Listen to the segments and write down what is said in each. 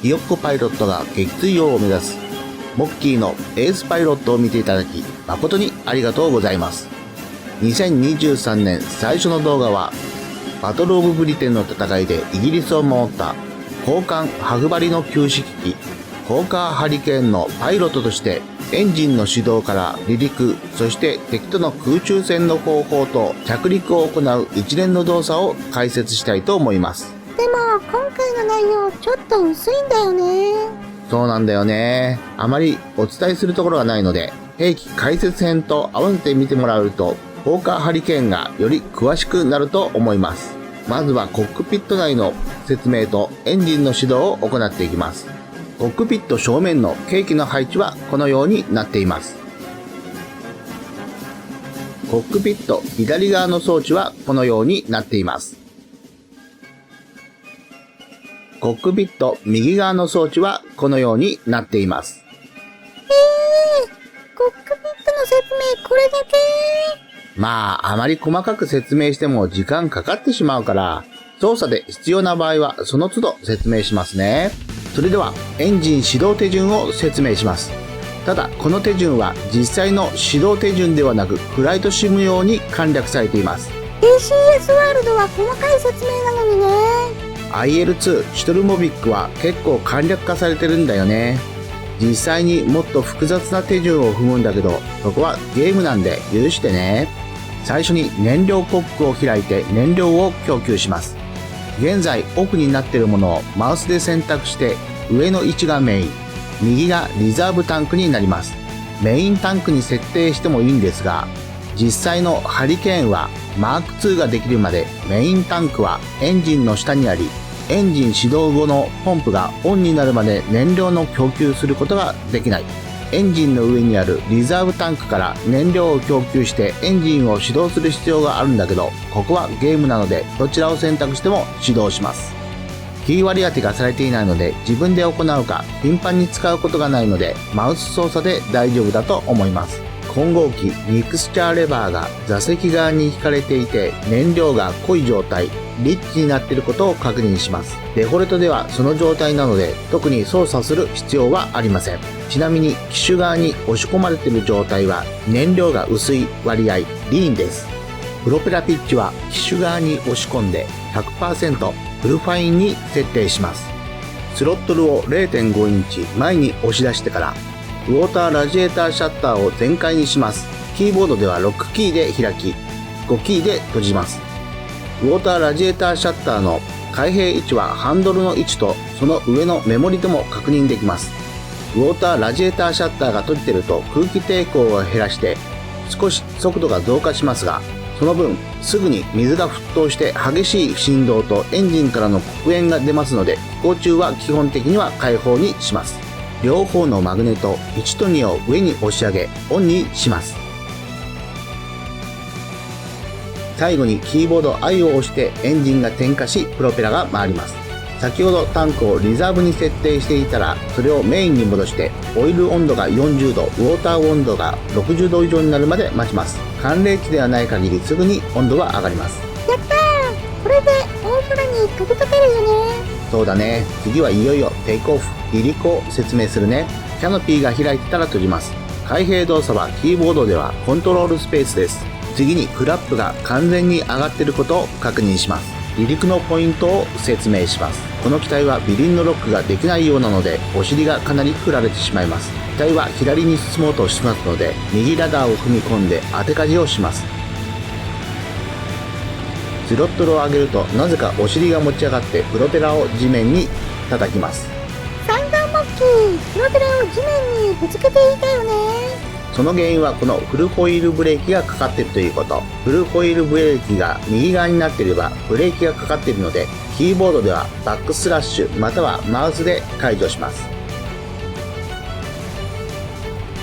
ひよっこパイロットが撃墜王を目指すモッキーのエースパイロットを見ていただき誠にありがとうございます。2023年最初の動画はバトルオブブリテンの戦いでイギリスを守った高艦ハグバリの旧式機ホーカーハリケーンのパイロットとしてエンジンの始動から離陸、そして敵との空中戦の方法と着陸を行う一連の動作を解説したいと思います。でも今回の内容ちょっと薄いんだよね。そうなんだよね。あまりお伝えするところがないので兵器解説編と合わせて見てもらうとホーカーハリケーンがより詳しくなると思います。まずはコックピット内の説明とエンジンの始動を行っていきます。コックピット正面の計器の配置はこのようになっています。コックピット左側の装置はこのようになっています。コックピット右側の装置はこのようになっています。コックピットの説明これだけ？まあ、あまり細かく説明しても時間かかってしまうから、操作で必要な場合はその都度説明しますね。それではエンジン始動手順を説明します。ただこの手順は実際の始動手順ではなくフライトシム用に簡略されています。 ACS ワールドは細かい説明なのにね。IL2 シュトルモビックは結構簡略化されてるんだよね。実際にもっと複雑な手順を踏むんだけど、そこはゲームなんで許してね。最初に燃料コックを開いて燃料を供給します。現在オフになっているものをマウスで選択して上の位置がメイン、右がリザーブタンクになります。メインタンクに設定してもいいんですが、実際のハリケーンはマーク2ができるまでメインタンクはエンジンの下にあり、エンジン始動後のポンプがオンになるまで燃料の供給することができない。エンジンの上にあるリザーブタンクから燃料を供給してエンジンを始動する必要があるんだけど、ここはゲームなのでどちらを選択しても始動します。キー割り当てがされていないので自分で行うか頻繁に使うことがないのでマウス操作で大丈夫だと思います。混合機ミクスチャーレバーが座席側に引かれていて燃料が濃い状態、リッチになっていることを確認します。デフォルトではその状態なので特に操作する必要はありません。ちなみに機種側に押し込まれている状態は燃料が薄い割合リーンです。プロペラピッチは機種側に押し込んで 100% フルファインに設定します。スロットルを 0.5 インチ前に押し出してからウォーターラジエーターシャッターを全開にします。キーボードでは6キーで開き5キーで閉じます。ウォーターラジエーターシャッターの開閉位置はハンドルの位置とその上のメモリでも確認できます。ウォーターラジエーターシャッターが閉じていると空気抵抗を減らして少し速度が増加しますが、その分すぐに水が沸騰して激しい振動とエンジンからの黒煙が出ますので、飛行中は基本的には開放にします。両方のマグネット1と2を上に押し上げオンにします。最後にキーボード I を押してエンジンが点火しプロペラが回ります。先ほどタンクをリザーブに設定していたらそれをメインに戻してオイル温度が40度、ウォーター温度が60度以上になるまで待ちます。寒冷地ではない限りすぐに温度は上がります。やったー、これで大空に飛び立てるよね。そうだね。次はいよいよテイクオフ、離陸を説明するね。キャノピーが開いてたら閉じます。開閉動作はキーボードではコントロールスペースです。次にフラップが完全に上がっていることを確認します。離陸のポイントを説明します。この機体はビリンのロックができないようなのでお尻がかなり振られてしまいます。機体は左に進もうとしますので右ラダーを踏み込んで当て舵をします。スロットルを上げるとなぜかお尻が持ち上がってプロペラを地面に叩きます。サンダーモッキー、プロペラを地面にぶつけていたよね。その原因はこのフルホイールブレーキがかかっているということ。フルホイールブレーキが右側になっていればブレーキがかかっているので、キーボードではバックスラッシュまたはマウスで解除します。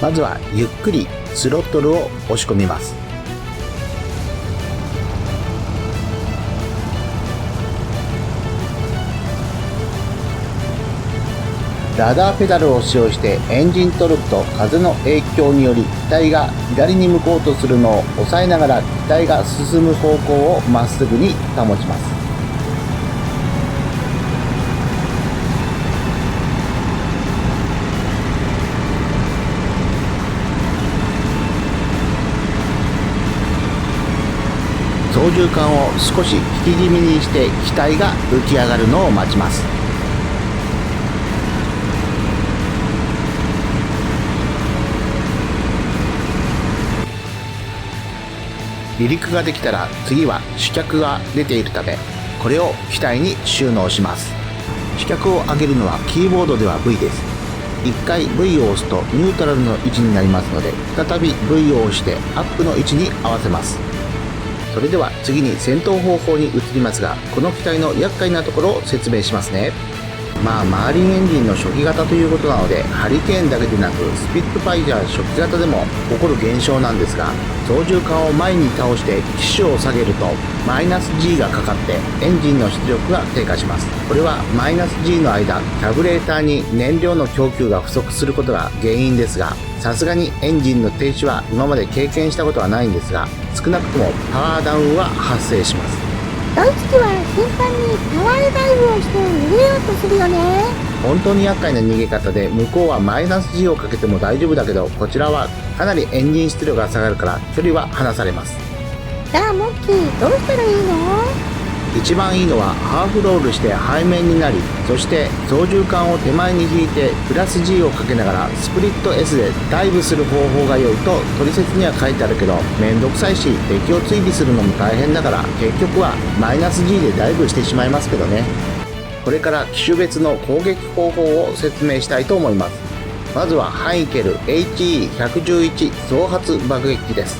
まずはゆっくりスロットルを押し込みます。ラダーペダルを使用してエンジントルクと風の影響により機体が左に向こうとするのを抑えながら機体が進む方向をまっすぐに保ちます。操縦桿を少し引き気味にして機体が浮き上がるのを待ちます。離陸ができたら次は主脚が出ているため、これを機体に収納します。主脚を上げるのはキーボードでは V です。一回 V を押すとニュートラルの位置になりますので、再び V を押してアップの位置に合わせます。それでは次に戦闘方法に移りますが、この機体の厄介なところを説明しますね。マーリンエンジンの初期型ということなので、ハリケーンだけでなくスピッツファイヤー初期型でも起こる現象なんですが、操縦桿を前に倒して機首を下げるとマイナス G がかかってエンジンの出力が低下します。これはマイナス G の間、キャブレーターに燃料の供給が不足することが原因ですが、さすがにエンジンの停止は今まで経験したことはないんですが、少なくともパワーダウンは発生します。ドイツ機は頻繁にパワーダイブをして逃げようとするよね。本当に厄介な逃げ方で、向こうはマイナス G をかけても大丈夫だけど、こちらはかなりエンジン出力が下がるから距離は離されます。じゃあモッキー、どうしたらいいの？一番いいのはハーフロールして背面になり、そして操縦桿を手前に引いてプラス G をかけながらスプリット S でダイブする方法が良いと取説には書いてあるけど、めんどくさいし敵を追尾するのも大変だから、結局はマイナス G でダイブしてしまいますけどね。これから機種別の攻撃方法を説明したいと思います。まずはハイケル HE111 増発爆撃機です。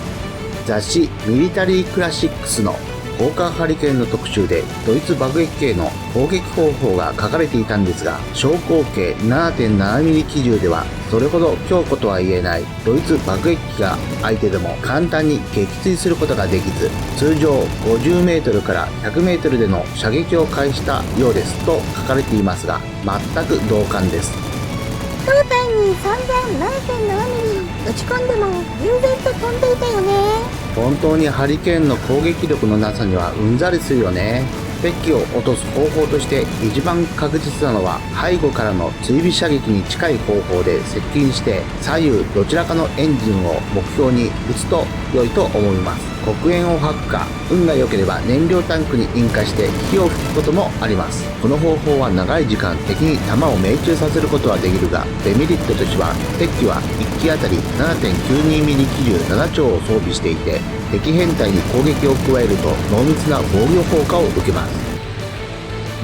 雑誌ミリタリークラシックスの交換ハリケーンの特集でドイツ爆撃機の攻撃方法が書かれていたんですが、小口径 7.7mm 機銃ではそれほど強固とは言えないドイツ爆撃機が相手でも簡単に撃墜することができず、通常 50m から 100m での射撃を開始したようですと書かれていますが、全く同感です。胴体に散々 7.7mm 打ち込んでも悠然と飛んでいたよね。本当にハリケーンの攻撃力のなさにはうんざりするよね。敵機を落とす方法として一番確実なのは、背後からの追尾射撃に近い方法で接近して左右どちらかのエンジンを目標に撃つと良いと思います。黒煙を吐くか、運が良ければ燃料タンクに引火して火を吹くこともあります。この方法は長い時間敵に弾を命中させることはできるが、デメリットとしては敵機は1機あたり 7.92mm 機銃7丁を装備していて、敵編隊に攻撃を加えると濃密な防御効果を受けます。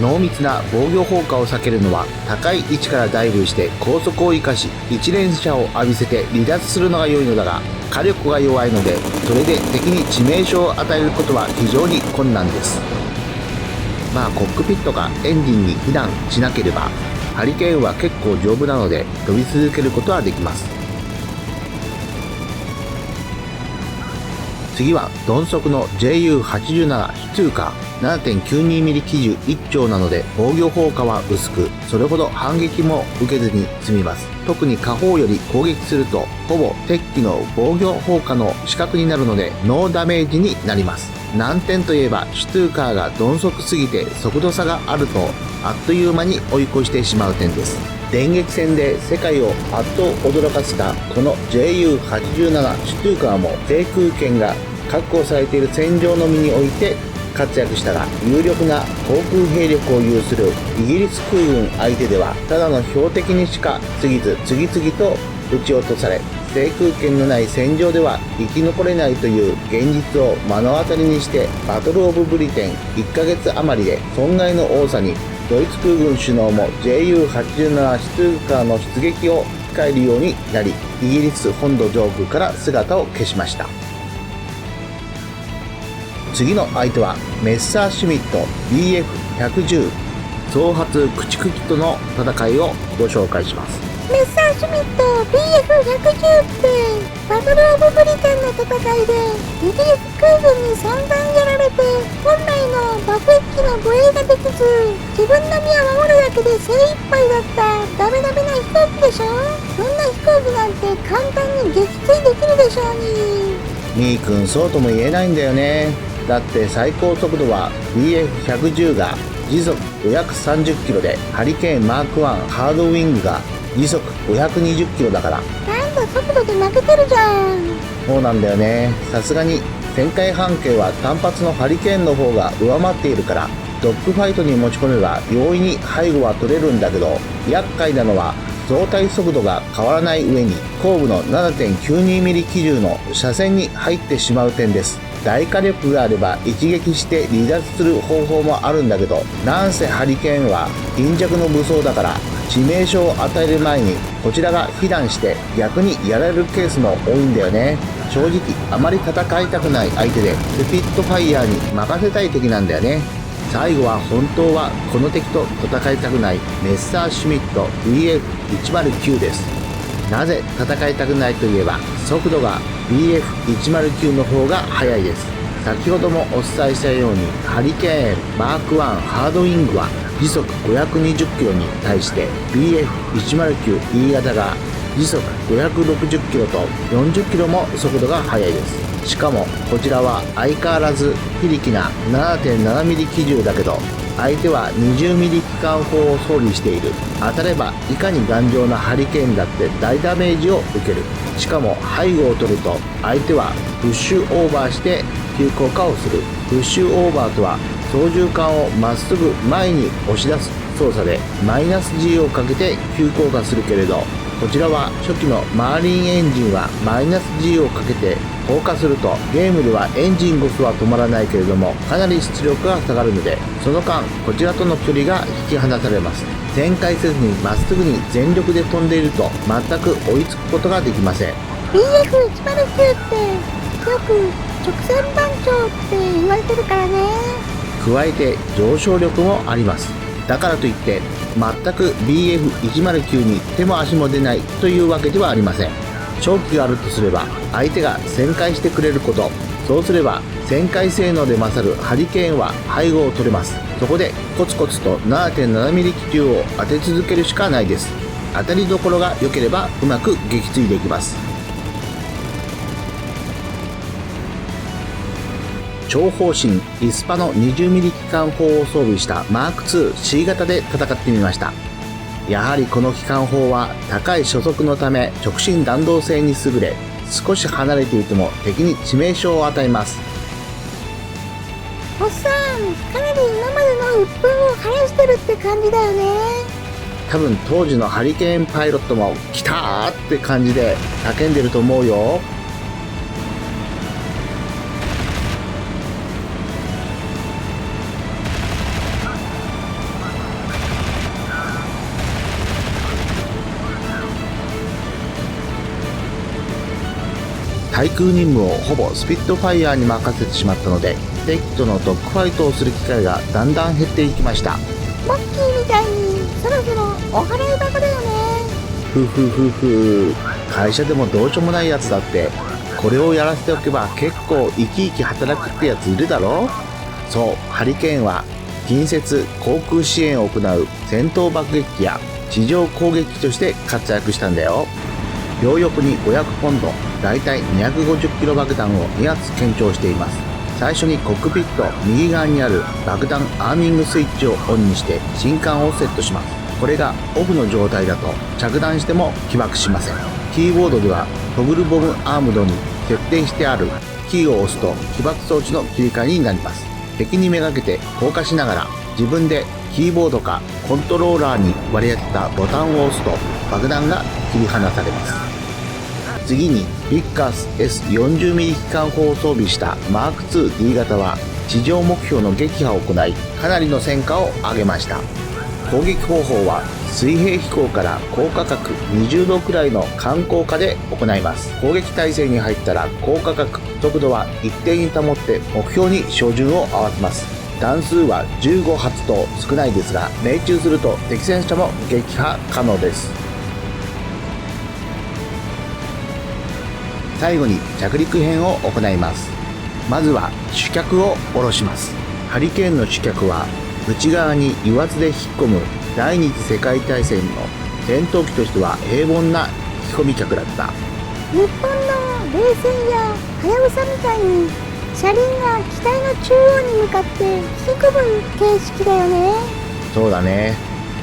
濃密な防御効果を避けるのは、高い位置からダイブして高速を生かし一連射を浴びせて離脱するのが良いのだが、火力が弱いのでそれで敵に致命傷を与えることは非常に困難です。コックピットがエンジンに避難しなければハリケーンは結構丈夫なので飛び続けることはできます。次は鈍速の JU87 シツーカー。7.92mm 機銃1丁なので防御効果は薄く、それほど反撃も受けずに済みます。特に下方より攻撃するとほぼ敵機の防御効果の死角になるのでノーダメージになります。難点といえば、シュトゥーカーが鈍速すぎて速度差があるとあっという間に追い越してしまう点です。電撃戦で世界をあっと驚かせたこの JU87 シュトゥーカーも、制空権が確保されている戦場の身において活躍したが、有力な航空兵力を有するイギリス空軍相手ではただの標的にしか過ぎず、次々と撃ち落とされ、制空権のない戦場では生き残れないという現実を目の当たりにして、バトルオブブリテン1ヶ月余りで損害の多さにドイツ空軍首脳も JU87 シュトゥーカーの出撃を控えるようになり、イギリス本土上空から姿を消しました。次の相手はメッサーシュミット BF110 増発駆逐機との戦いをご紹介します。メッサーシュミット BF110 ってバトルオブブリテンの戦いでイギリス空軍に散々やられて、本来の爆撃機の護衛ができず自分の身を守るだけで精一杯だったダメダメな飛行機でしょ。そんな飛行機なんて簡単に撃墜できるでしょうに。みーくん、そうとも言えないんだよね。だって最高速度は BF110 が時速530キロで、ハリケーンマーク1ハードウィングが時速520キロだから。なんだ、速度で負けてるじゃん。そうなんだよね。さすがに展開半径は単発のハリケーンの方が上回っているから、ドッグファイトに持ち込めば容易に背後は取れるんだけど、厄介なのは増体速度が変わらない上に後部の 7.92mm 機銃の車線に入ってしまう点です。大火力があれば一撃して離脱する方法もあるんだけど、なんせハリケーンは貧弱の武装だから致命傷を与える前にこちらが被弾して逆にやられるケースも多いんだよね。正直あまり戦いたくない相手でスピットファイヤーに任せたい敵なんだよね。最後は本当はこの敵と戦いたくないメッサーシュミット BF109 です。なぜ戦いたくないといえば、速度が BF109 の方が速いです。先ほどもお伝えしたようにハリケーンマーク1ハードウィングは時速520キロに対して BF109E 型が時速560キロと40キロも速度が速いです。しかもこちらは相変わらず非力な 7.7mm 機銃だけど、相手は 20mm 機関砲を装備している。当たればいかに頑丈なハリケーンだって大ダメージを受ける。しかも背後を取ると相手はプッシュオーバーして急降下をする。プッシュオーバーとは操縦桿をまっすぐ前に押し出す操作でマイナス G をかけて急降下するけれど、こちらは初期のマーリンエンジンはマイナス G をかけて降下するとゲームではエンジンこそは止まらないけれどもかなり出力が下がるので、その間こちらとの距離が引き離されます。旋回せずにまっすぐに全力で飛んでいると全く追いつくことができません。 BF109 ってよく直線番長って言われてるからね。加えて上昇力もあります。だからといって全く BF109 に手も足も出ないというわけではありません。勝機があるとすれば相手が旋回してくれること。そうすれば旋回性能で勝るハリケーンは背後を取れます。そこでコツコツと 7.7mm 機銃を当て続けるしかないです。当たりどころが良ければうまく撃墜できます。超方針リスパの 20mm 機関砲を装備したマーク 2C 型で戦ってみました。やはりこの機関砲は高い初速のため直進弾道性に優れ、少し離れていても敵に致命傷を与えます。おっさん、かなり今までの鬱憤を晴らしてるって感じだよね。多分当時のハリケーンパイロットも来たーって感じで叫んでると思うよ。対空任務をほぼスピットファイヤーに任せてしまったので、敵とのドッグファイトをする機会がだんだん減っていきました。モッキーみたいにそろそろお払い箱だよね。ふふふふ、会社でもどうしようもないやつだってこれをやらせておけば結構生き生き働くってやついるだろ。そう、ハリケーンは近接航空支援を行う戦闘爆撃機や地上攻撃機として活躍したんだよ。両翼に500ポンド、だいたい250キロ爆弾を2発検証しています。最初にコックピット右側にある爆弾アーミングスイッチをオンにして信管をセットします。これがオフの状態だと着弾しても起爆しません。キーボードではトグルボムアームドに設定してあるキーを押すと起爆装置の切り替えになります。敵にめがけて降下しながら自分でキーボードかコントローラーに割り当てたボタンを押すと爆弾が切り離されます。次にビッカース S40mm 機関砲を装備したマーク 2D 型は地上目標の撃破を行いかなりの戦果を上げました。攻撃方法は水平飛行から高価格20度くらいの慣行化で行います。攻撃態勢に入ったら高価格速度は一定に保って目標に照準を合わせます。弾数は15発と少ないですが命中すると敵戦車も撃破可能です。最後に着陸編を行います。まずは主脚を下ろします。ハリケーンの主脚は内側に油圧で引っ込む第二次世界大戦の戦闘機としては平凡な引き込み脚だった。日本の冷戦やはやぶさみたいに車輪が機体の中央に向かって引き込む形式だよね。そうだね。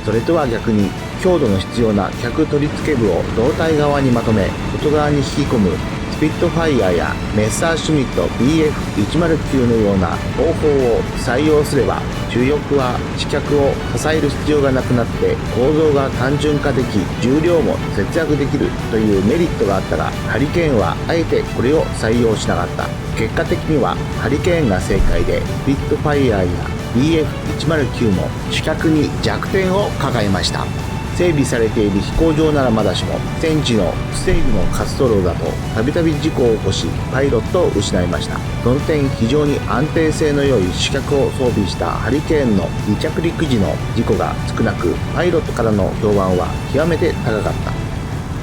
それとは逆に強度の必要な脚取り付け部を胴体側にまとめ外側に引き込むスピットファイヤーやメッサーシュミット BF109 のような方法を採用すれば、主翼は視脚を支える必要がなくなって構造が単純化でき、重量も節約できるというメリットがあったが、ハリケーンはあえてこれを採用しなかった。結果的にはハリケーンが正解で、スピットファイヤーや BF109 も主脚に弱点を抱えました。整備されている飛行場ならまだしも、戦地の不整備の滑走路だとたびたび事故を起こし、パイロットを失いました。その点、非常に安定性の良い主脚を装備したハリケーンの離着陸時の事故が少なく、パイロットからの評判は極めて高かった。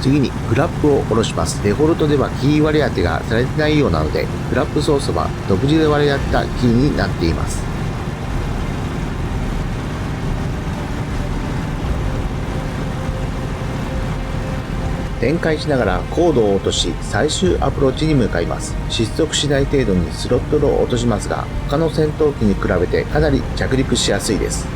次にフラップを下ろします。デフォルトではキー割り当てがされてないようなので、フラップ操作は独自で割り当てたキーになっています。展開しながら高度を落とし、最終アプローチに向かいます。失速しない程度にスロットルを落としますが、他の戦闘機に比べてかなり着陸しやすいです。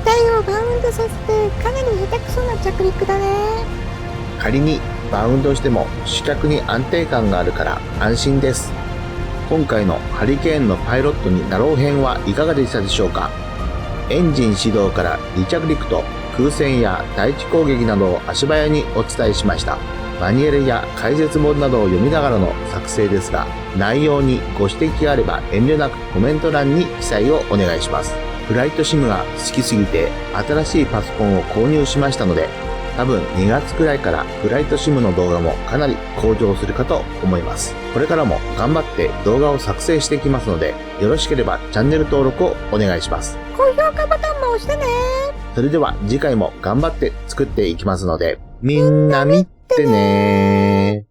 機体をバウンドさせてかなり下手くそな着陸だね。仮にバウンドしても主脚に安定感があるから安心です。今回のハリケーンのパイロットになろう編はいかがでしたでしょうか。エンジン始動から離着陸と空戦や対地攻撃などを足早にお伝えしました。マニュアルや解説本などを読みながらの作成ですが、内容にご指摘があれば遠慮なくコメント欄に記載をお願いします。フライトシムが好きすぎて新しいパソコンを購入しましたので、多分2月くらいからフライトシムの動画もかなり向上するかと思います。これからも頑張って動画を作成していきますので、よろしければチャンネル登録をお願いします。高評価ボタンも押してね。それでは次回も頑張って作っていきますので、みんな見てねー。